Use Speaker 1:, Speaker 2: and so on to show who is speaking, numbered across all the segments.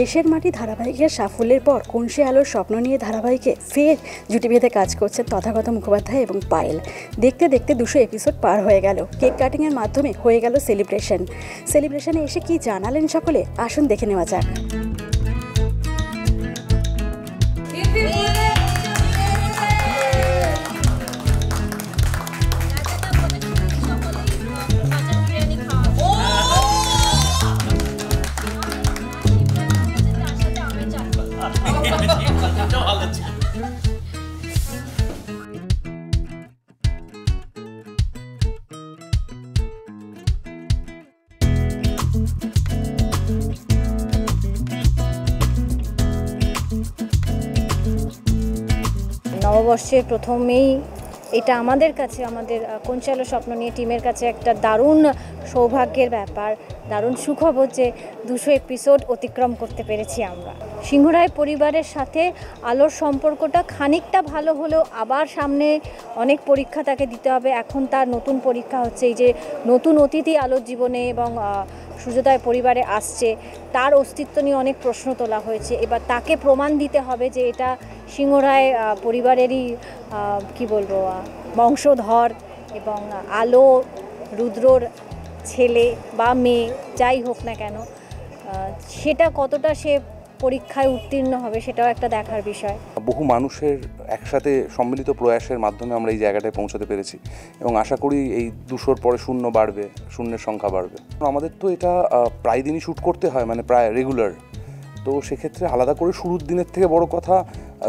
Speaker 1: দেশের মাটি ধারাবাহিকের সাফল্যের পর কোন সে আলোর স্বপ্ন নিয়ে ধারাবাহিকে ফের জুটি বেঁধে কাজ করছে তথাগত মুখোপাধ্যায় এবং পায়েল। দেখতে দেখতে 200 এপিসোড পার হয়ে গেল। কেক কাটিংয়ের মাধ্যমে হয়ে গেল সেলিব্রেশনে এসে কি জানালেন সকলে, আসুন দেখে নেওয়া যাক।
Speaker 2: নববর্ষে প্রথমেই এটা আমাদের কাছে, আমাদের কোন সে আলোর স্বপ্ন নিয়ে টিমের কাছে একটা দারুণ সৌভাগ্যের ব্যাপার, দারুণ সুখবর যে 200 এপিসোড অতিক্রম করতে পেরেছি আমরা। সিংহরায় পরিবারের সাথে আলোর সম্পর্কটা খানিকটা ভালো হলেও আবার সামনে অনেক পরীক্ষা তাকে দিতে হবে। এখন তার নতুন পরীক্ষা হচ্ছে এই যে নতুন অতিথি আলোর জীবনে এবং সূর্যোদয় পরিবারে আসছে, তার অস্তিত্ব নিয়ে অনেক প্রশ্ন তোলা হয়েছে। এবার তাকে প্রমাণ দিতে হবে যে এটা সিংহরায় পরিবারেরই কি বলবো বংশধর এবং আলো রুদ্রর ছেলে বা মেয়ে যাই হোক না কেন, সেটা কতটা সে পরীক্ষায় উত্তীর্ণ হবে সেটাও একটা দেখার বিষয়।
Speaker 3: বহু মানুষের একসাথে সম্মিলিত প্রয়াসের মাধ্যমে আমরা এই জায়গাটায় পৌঁছতে পেরেছি এবং আশা করি এই 200-র পরে শূন্য বাড়বে, শূন্যের সংখ্যা বাড়বে। আমাদের তো এটা প্রায় দিনই শ্যুট করতে হয়, মানে প্রায় রেগুলার। তো সেক্ষেত্রে আলাদা করে শুরুর দিনের থেকে বড় কথা,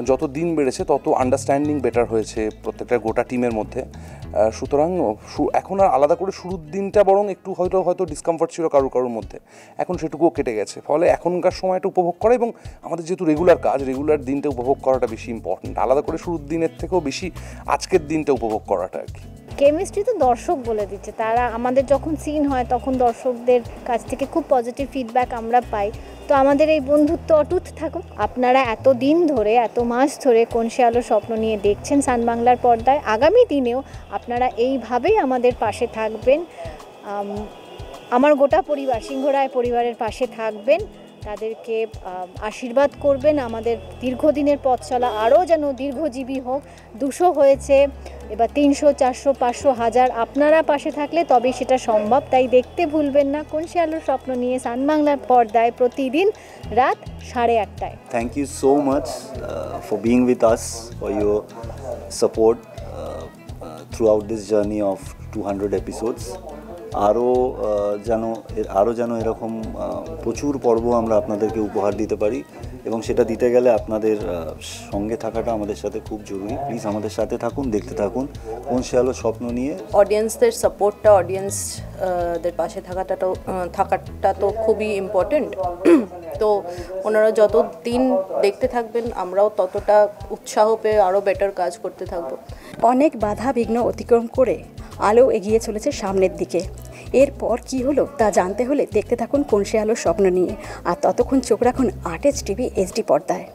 Speaker 3: যত দিন বেড়েছে তত আন্ডারস্ট্যান্ডিং বেটার হয়েছে প্রত্যেকটা গোটা টিমের মধ্যে। সুতরাং এখন আর আলাদা করে শুরুর দিনটা বরং একটু হয়তো ডিসকমফর্ট ছিল কারোর মধ্যে, এখন সেটুকুও কেটে গেছে। ফলে এখনকার সময়টা উপভোগ করা এবং আমাদের যেহেতু রেগুলার কাজ, রেগুলার দিনটা উপভোগ করাটা বেশি ইম্পর্টেন্ট, আলাদা করে শুরুর দিনের থেকেও বেশি আজকের দিনটা উপভোগ করাটা আর কি।
Speaker 2: কেমিস্ট্রি তো দর্শক বলে দিচ্ছে, তারা আমাদের যখন সিন হয় তখন দর্শকদের কাছ থেকে খুব পজিটিভ ফিডব্যাক আমরা পাই। তো আমাদের এই বন্ধুত্ব অটুট থাকুক। আপনারা এত দিন ধরে, এত মাস ধরে কোন সে আলোর স্বপ্ন নিয়ে দেখছেন সান বাংলার পর্দায়, আগামী দিনেও আপনারা এইভাবেই আমাদের পাশে থাকবেন। আমার গোটা পরিবার, সিংহরায় পরিবারের পাশে থাকবেন, তাদেরকে আশীর্বাদ করবেন। আমাদের দীর্ঘদিনের পথ চলা আরও যেন দীর্ঘজীবী হোক। 200 হয়েছে, এবার 300, 400, 500, 1000 আপনারা পাশে থাকলে তবেই সেটা সম্ভব। তাই দেখতে ভুলবেন না কোন সে আলোর স্বপ্ন নিয়ে সান বাংলার পর্দায় প্রতিদিন রাত 8:30টায়।
Speaker 4: Thank you so much for being with us, for your support throughout this journey of 200 episodes. আরও যেন এরকম প্রচুর পর্ব আমরা আপনাদেরকে উপহার দিতে পারি এবং সেটা দিতে গেলে আপনাদের সঙ্গে থাকাটা আমাদের সাথে খুব জরুরি। প্লিজ আমাদের সাথে থাকুন, দেখতে থাকুন কোন সে আলোর স্বপ্ন নিয়ে।
Speaker 5: অডিয়েন্সদের সাপোর্টটা, অডিয়েন্সদের পাশে থাকাটা তো খুবই ইম্পর্টেন্ট। তো ওনারা যত দিন দেখতে থাকবেন আমরাও ততটা উৎসাহ পেয়ে আরও বেটার কাজ করতে থাকবো।
Speaker 1: অনেক বাধা বিঘ্ন অতিক্রম করে আলো এগিয়ে চলেছে সামনের দিকে। এরপর কি হলো তা জানতে হলে দেখতে থাকুন কোন সে আলোর স্বপ্ন নিয়ে। আর ততক্ষণ চোখ রাখুন আর্ট এজ টিভি HD পর্দায়।